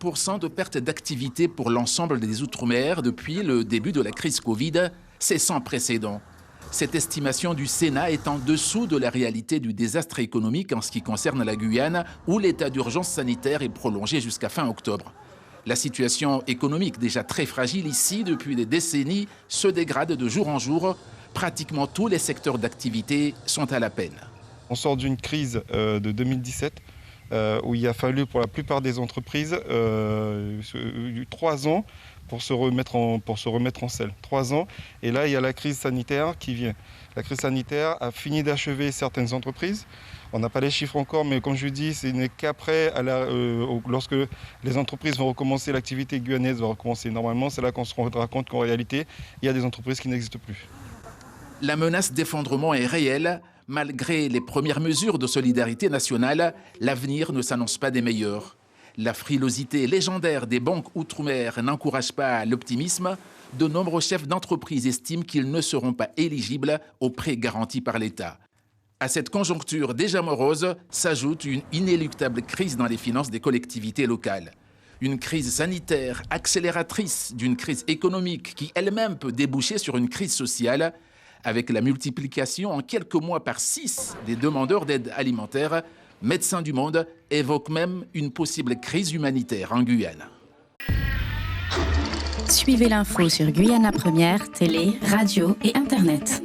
40% de perte d'activité pour l'ensemble des Outre-mer depuis le début de la crise Covid, c'est sans précédent. Cette estimation du Sénat est en dessous de la réalité du désastre économique en ce qui concerne la Guyane, où l'état d'urgence sanitaire est prolongé jusqu'à fin octobre. La situation économique, déjà très fragile ici depuis des décennies, se dégrade de jour en jour. Pratiquement tous les secteurs d'activité sont à la peine. On sort d'une crise de 2017 où il a fallu pour la plupart des entreprises 3 ans pour se remettre en selle. 3 ans. Et là, il y a la crise sanitaire qui vient. La crise sanitaire a fini d'achever certaines entreprises. On n'a pas les chiffres encore, mais comme je dis, ce n'est qu'après, lorsque les entreprises vont recommencer, l'activité guyanaise va recommencer normalement, c'est là qu'on se rendra compte qu'en réalité, il y a des entreprises qui n'existent plus. La menace d'effondrement est réelle. Malgré les premières mesures de solidarité nationale, l'avenir ne s'annonce pas des meilleurs. La frilosité légendaire des banques outre-mer n'encourage pas l'optimisme. De nombreux chefs d'entreprise estiment qu'ils ne seront pas éligibles aux prêts garantis par l'État. À cette conjoncture déjà morose s'ajoute une inéluctable crise dans les finances des collectivités locales. Une crise sanitaire accélératrice d'une crise économique qui elle-même peut déboucher sur une crise sociale, avec la multiplication en quelques mois par 6 des demandeurs d'aide alimentaire. Médecins du Monde évoque même une possible crise humanitaire en Guyane. Suivez l'info sur Guyana Première, télé, radio et Internet.